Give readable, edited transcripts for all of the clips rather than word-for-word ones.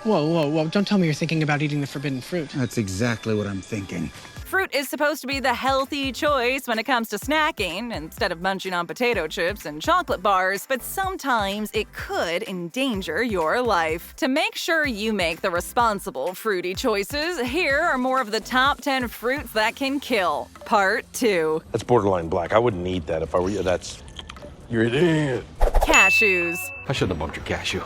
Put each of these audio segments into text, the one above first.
Whoa, whoa, whoa, don't tell me you're thinking about eating the forbidden fruit. That's exactly what I'm thinking. Fruit is supposed to be the healthy choice when it comes to snacking, instead of munching on potato chips and chocolate bars, but sometimes it could endanger your life. To make sure you make the responsible fruity choices, here are more of the top 10 fruits that can kill. Part 2. That's borderline black. I wouldn't eat that if I were you. You're an idiot. Cashews. I shouldn't have bumped your cashew.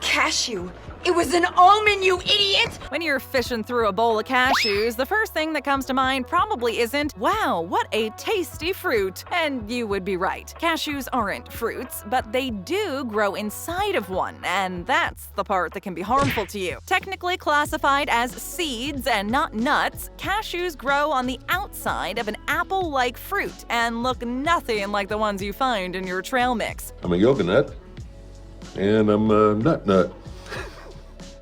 Cashew? It was an almond, you idiot! When you're fishing through a bowl of cashews, the first thing that comes to mind probably isn't, wow, what a tasty fruit. And you would be right. Cashews aren't fruits, but they do grow inside of one, and that's the part that can be harmful to you. Technically classified as seeds and not nuts, cashews grow on the outside of an apple-like fruit and look nothing like the ones you find in your trail mix. I'm a yoga nut, and I'm a nut.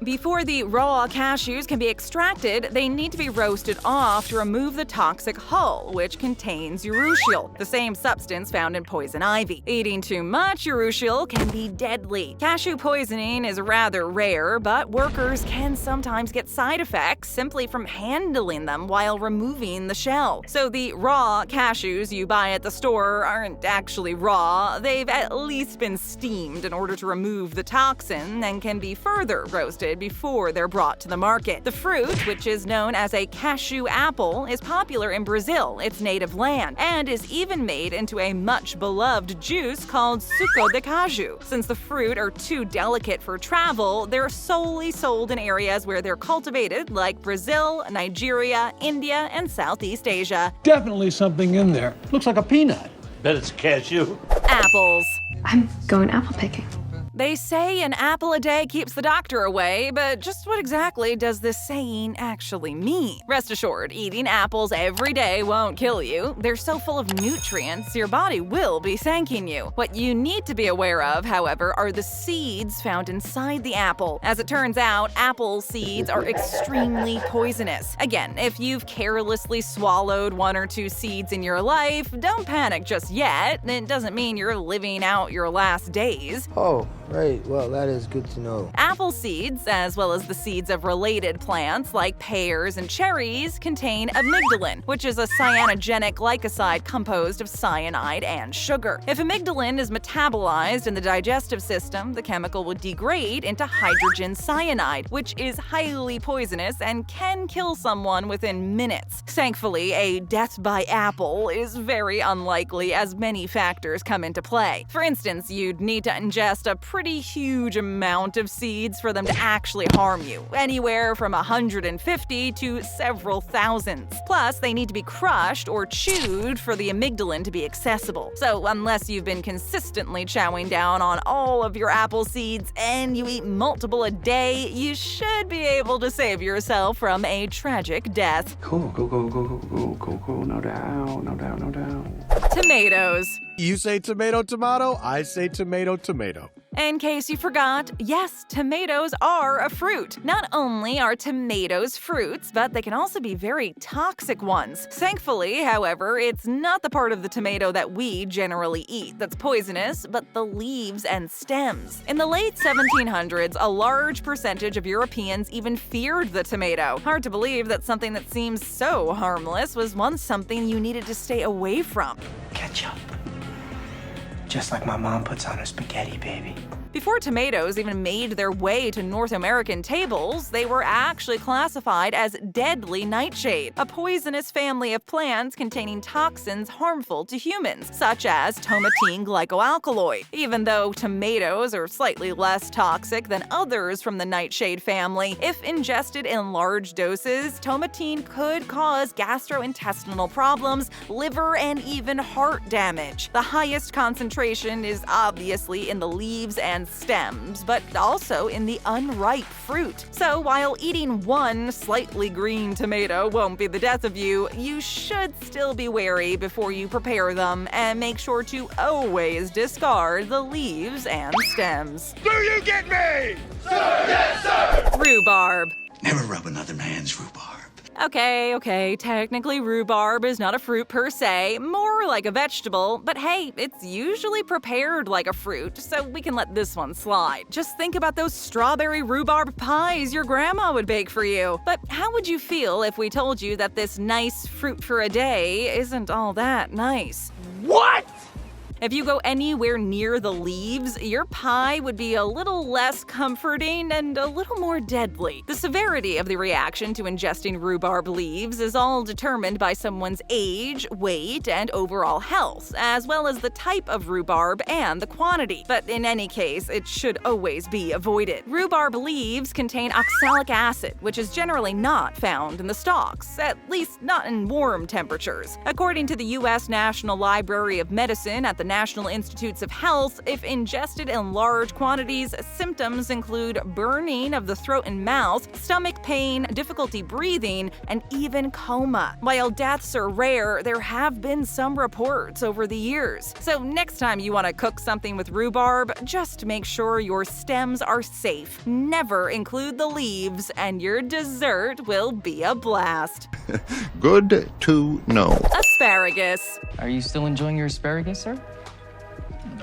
Before the raw cashews can be extracted, they need to be roasted off to remove the toxic hull, which contains urushiol, the same substance found in poison ivy. Eating too much urushiol can be deadly. Cashew poisoning is rather rare, but workers can sometimes get side effects simply from handling them while removing the shell. So the raw cashews you buy at the store aren't actually raw, they've at least been steamed in order to remove the toxin and can be further roasted before they're brought to the market. The fruit, which is known as a cashew apple, is popular in Brazil, its native land, and is even made into a much beloved juice called suco de caju. Since the fruit are too delicate for travel, they're solely sold in areas where they're cultivated, like Brazil, Nigeria, India, and Southeast Asia. Definitely something in there. Looks like a peanut. Bet it's a cashew. Apples. I'm going apple picking. They say an apple a day keeps the doctor away, but just what exactly does this saying actually mean? Rest assured, eating apples every day won't kill you. They're so full of nutrients, your body will be thanking you. What you need to be aware of, however, are the seeds found inside the apple. As it turns out, apple seeds are extremely poisonous. Again, if you've carelessly swallowed 1 or 2 seeds in your life, don't panic just yet. It doesn't mean you're living out your last days. Oh, right. Well, that is good to know. Apple seeds, as well as the seeds of related plants like pears and cherries, contain amygdalin, which is a cyanogenic glycoside composed of cyanide and sugar. If amygdalin is metabolized in the digestive system, the chemical will degrade into hydrogen cyanide, which is highly poisonous and can kill someone within minutes. Thankfully, a death by apple is very unlikely as many factors come into play. For instance, you'd need to ingest a pretty huge amount of seeds for them to actually harm you, anywhere from 150 to several thousands. Plus, they need to be crushed or chewed for the amygdalin to be accessible. So unless you've been consistently chowing down on all of your apple seeds and you eat multiple a day, you should be able to save yourself from a tragic death. Cool, go, no doubt. Tomatoes. You say tomato, tomato, I say tomato, tomato. In case you forgot, yes, tomatoes are a fruit. Not only are tomatoes fruits, but they can also be very toxic ones. Thankfully, however, it's not the part of the tomato that we generally eat that's poisonous, but the leaves and stems. In the late 1700s, a large percentage of Europeans even feared the tomato. Hard to believe that something that seems so harmless was once something you needed to stay away from. Ketchup. Just like my mom puts on her spaghetti, baby. Before tomatoes even made their way to North American tables, they were actually classified as deadly nightshade, a poisonous family of plants containing toxins harmful to humans, such as tomatine glycoalkaloid. Even though tomatoes are slightly less toxic than others from the nightshade family, if ingested in large doses, tomatine could cause gastrointestinal problems, liver, and even heart damage. The highest concentration is obviously in the leaves and stems, but also in the unripe fruit. So while eating one slightly green tomato won't be the death of you, you should still be wary before you prepare them and make sure to always discard the leaves and stems. Do you get me? Rhubarb. Never rub another man's rhubarb. Okay, technically rhubarb is not a fruit per se, more like a vegetable, but hey, it's usually prepared like a fruit, so we can let this one slide. Just think about those strawberry rhubarb pies your grandma would bake for you. But how would you feel if we told you that this nice fruit for a day isn't all that nice? What? If you go anywhere near the leaves, your pie would be a little less comforting and a little more deadly. The severity of the reaction to ingesting rhubarb leaves is all determined by someone's age, weight, and overall health, as well as the type of rhubarb and the quantity. But in any case, it should always be avoided. Rhubarb leaves contain oxalic acid, which is generally not found in the stalks, at least not in warm temperatures. According to the U.S. National Library of Medicine at the National Institutes of Health, if ingested in large quantities, symptoms include burning of the throat and mouth, stomach pain, difficulty breathing, and even coma. While deaths are rare, there have been some reports over the years. So next time you want to cook something with rhubarb, just make sure your stems are safe. Never include the leaves, and your dessert will be a blast. Good to know. Asparagus. Are you still enjoying your asparagus, sir?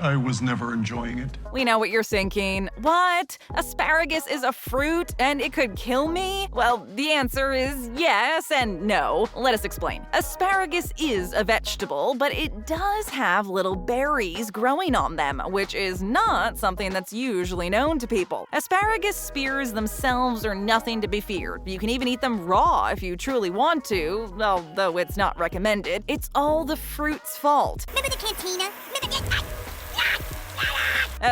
I was never enjoying it. We know what you're thinking. What? Asparagus is a fruit and it could kill me? Well, the answer is yes and no. Let us explain. Asparagus is a vegetable, but it does have little berries growing on them, which is not something that's usually known to people. Asparagus spears themselves are nothing to be feared. You can even eat them raw if you truly want to, although it's not recommended. It's all the fruit's fault. Remember the cantina? Remember this?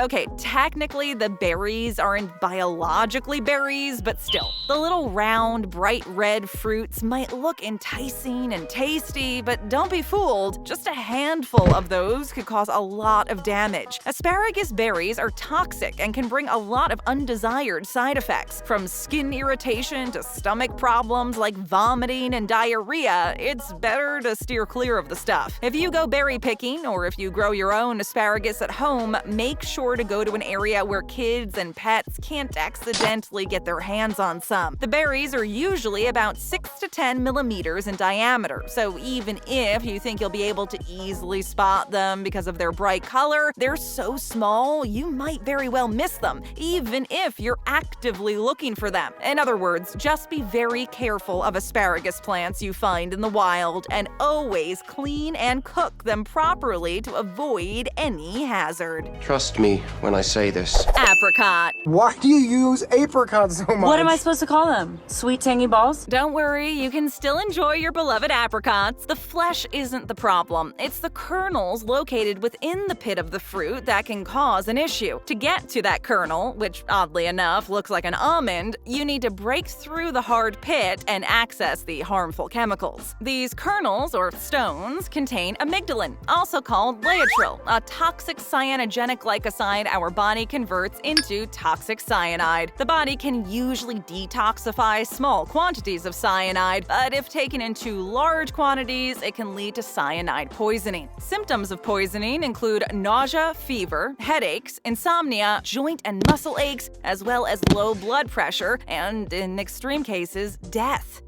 Okay, technically the berries aren't biologically berries, but still. The little round, bright red fruits might look enticing and tasty, but don't be fooled. Just a handful of those could cause a lot of damage. Asparagus berries are toxic and can bring a lot of undesired side effects. From skin irritation to stomach problems like vomiting and diarrhea, it's better to steer clear of the stuff. If you go berry picking, or if you grow your own asparagus at home, make sure to go to an area where kids and pets can't accidentally get their hands on some. The berries are usually about 6 to 10 millimeters in diameter, so even if you think you'll be able to easily spot them because of their bright color, they're so small you might very well miss them, even if you're actively looking for them. In other words, just be very careful of asparagus plants you find in the wild, and always clean and cook them properly to avoid any hazard. Trust me when I say this. Apricot. Why do you use apricot so much? What am I supposed to call them? Sweet tangy balls? Don't worry, you can still enjoy your beloved apricots. The flesh isn't the problem. It's the kernels located within the pit of the fruit that can cause an issue. To get to that kernel, which oddly enough looks like an almond, you need to break through the hard pit and access the harmful chemicals. These kernels, or stones, contain amygdalin, also called laetrile, a toxic cyanogenic glycoside our body converts into toxic cyanide. The body can usually detoxify small quantities of cyanide, but if taken in too large quantities, it can lead to cyanide poisoning. Symptoms of poisoning include nausea, fever, headaches, insomnia, joint and muscle aches, as well as low blood pressure, and in extreme cases, death.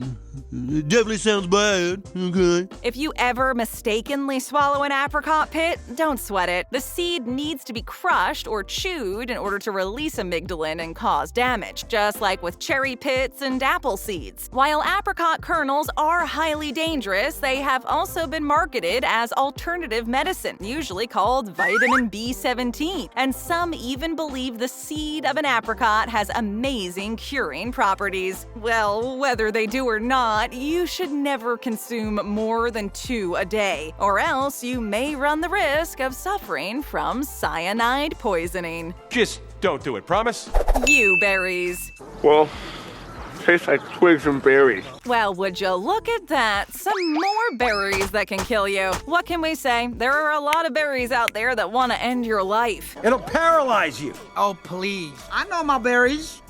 It definitely sounds bad. Okay. If you ever mistakenly swallow an apricot pit, don't sweat it. The seed needs to be crushed or chewed in order to release amygdalin and cause damage, just like with cherry pits and apple seeds. While apricot kernels are highly dangerous, they have also been marketed as alternative medicine, usually called vitamin B17, and some even believe the seed of an apricot has amazing curing properties. Well, whether they do or not, you should never consume more than 2 a day, or else you may run the risk of suffering from cyanide poisoning. Just don't do it, promise? You berries. Well, tastes like twigs and berries. Well, would you look at that? Some more berries that can kill you. What can we say? There are a lot of berries out there that want to end your life. It'll paralyze you. Oh, please. I know my berries.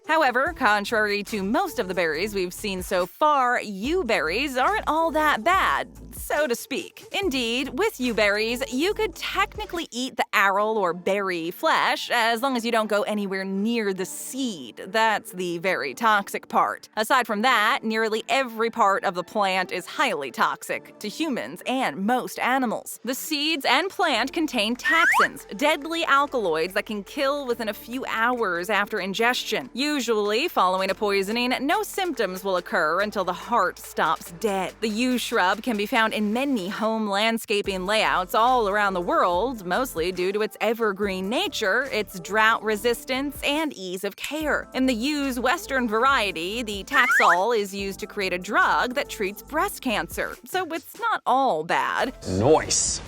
However, contrary to most of the berries we've seen so far, yew berries aren't all that bad. so to speak. Indeed, with berries, you could technically eat the aril or berry flesh as long as you don't go anywhere near the seed. That's the very toxic part. Aside from that, nearly every part of the plant is highly toxic to humans and most animals. The seeds and plant contain taxins, deadly alkaloids that can kill within a few hours after ingestion. Usually, following a poisoning, no symptoms will occur until the heart stops dead. The yew shrub can be found in many home landscaping layouts all around the world, mostly due to its evergreen nature, its drought resistance, and ease of care. In the yew's western variety, the Taxol is used to create a drug that treats breast cancer, so it's not all bad. Nice.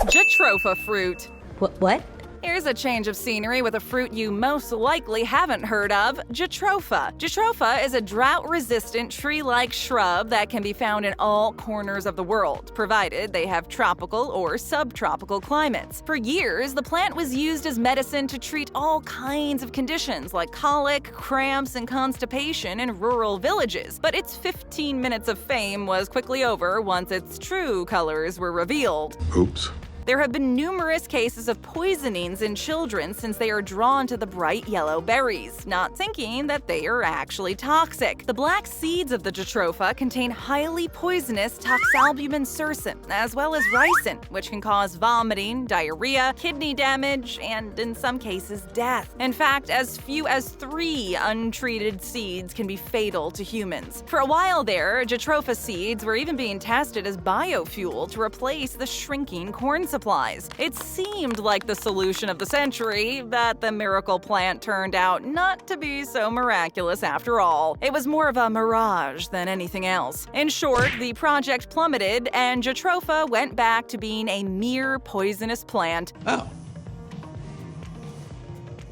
Jatropha fruit. What? Here's a change of scenery with a fruit you most likely haven't heard of, Jatropha. Jatropha is a drought-resistant tree-like shrub that can be found in all corners of the world, provided they have tropical or subtropical climates. For years, the plant was used as medicine to treat all kinds of conditions like colic, cramps, and constipation in rural villages, but its 15 minutes of fame was quickly over once its true colors were revealed. Oops. There have been numerous cases of poisonings in children since they are drawn to the bright yellow berries, not thinking that they are actually toxic. The black seeds of the Jatropha contain highly poisonous toxalbumin sursin, as well as ricin, which can cause vomiting, diarrhea, kidney damage, and in some cases, death. In fact, as few as 3 untreated seeds can be fatal to humans. For a while there, Jatropha seeds were even being tested as biofuel to replace the shrinking corn supplies. It seemed like the solution of the century, but the miracle plant turned out not to be so miraculous after all. It was more of a mirage than anything else. In short, the project plummeted, and Jatropha went back to being a mere poisonous plant. Oh.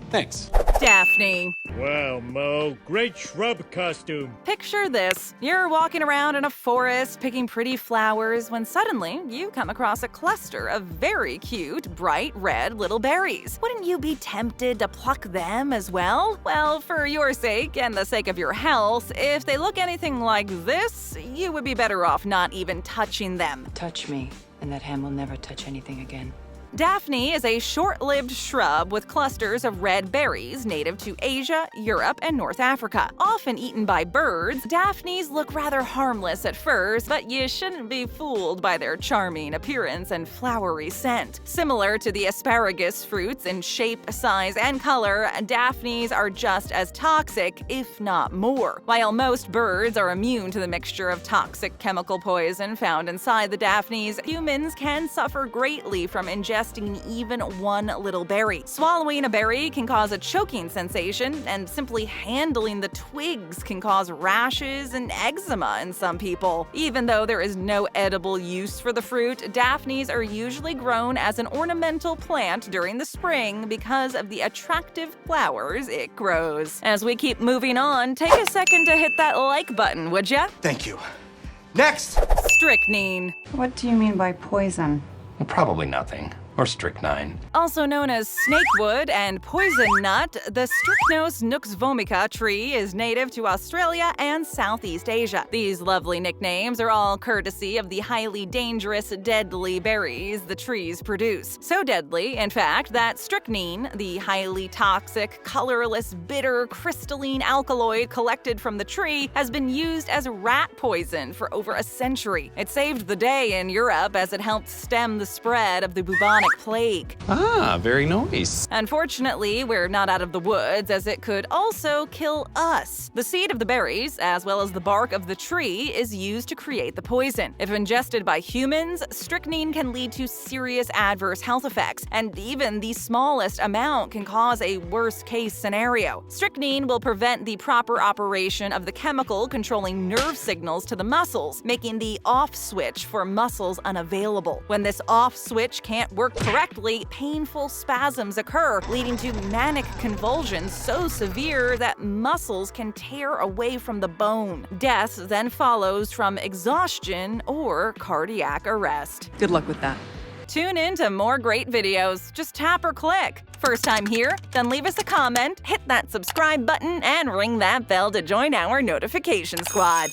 Thanks. Daphne. Wow, Mo, great shrub costume. Picture this. You're walking around in a forest picking pretty flowers when suddenly you come across a cluster of very cute, bright red little berries. Wouldn't you be tempted to pluck them as well? Well, for your sake and the sake of your health, if they look anything like this, you would be better off not even touching them. Touch me, and that hand will never touch anything again. Daphne is a short-lived shrub with clusters of red berries native to Asia, Europe, and North Africa. Often eaten by birds, Daphnes look rather harmless at first, but you shouldn't be fooled by their charming appearance and flowery scent. Similar to the asparagus fruits in shape, size, and color, Daphnes are just as toxic, if not more. While most birds are immune to the mixture of toxic chemical poison found inside the Daphnes, humans can suffer greatly from ingesting even one little berry. Swallowing a berry can cause a choking sensation, and simply handling the twigs can cause rashes and eczema in some people. Even though there is no edible use for the fruit, Daphnes are usually grown as an ornamental plant during the spring because of the attractive flowers it grows. As we keep moving on, take a second to hit that like button, would ya? Thank you. Next! Strychnine. What do you mean by poison? Well, probably nothing. Or strychnine. Also known as snakewood and poison nut, the Strychnos nux vomica tree is native to Australia and Southeast Asia. These lovely nicknames are all courtesy of the highly dangerous, deadly berries the trees produce. So deadly, in fact, that strychnine, the highly toxic, colorless, bitter, crystalline alkaloid collected from the tree, has been used as rat poison for over a century. It saved the day in Europe as it helped stem the spread of the bubonic plague. Ah, very nice. Unfortunately, we're not out of the woods, as it could also kill us. The seed of the berries, as well as the bark of the tree, is used to create the poison. If ingested by humans, strychnine can lead to serious adverse health effects, and even the smallest amount can cause a worst-case scenario. Strychnine will prevent the proper operation of the chemical controlling nerve signals to the muscles, making the off switch for muscles unavailable. When this off switch can't work correctly, painful spasms occur, leading to manic convulsions so severe that muscles can tear away from the bone. Death then follows from exhaustion or cardiac arrest. Good luck with that. Tune in to more great videos. Just tap or click. First time here? Then leave us a comment, hit that subscribe button, and ring that bell to join our notification squad.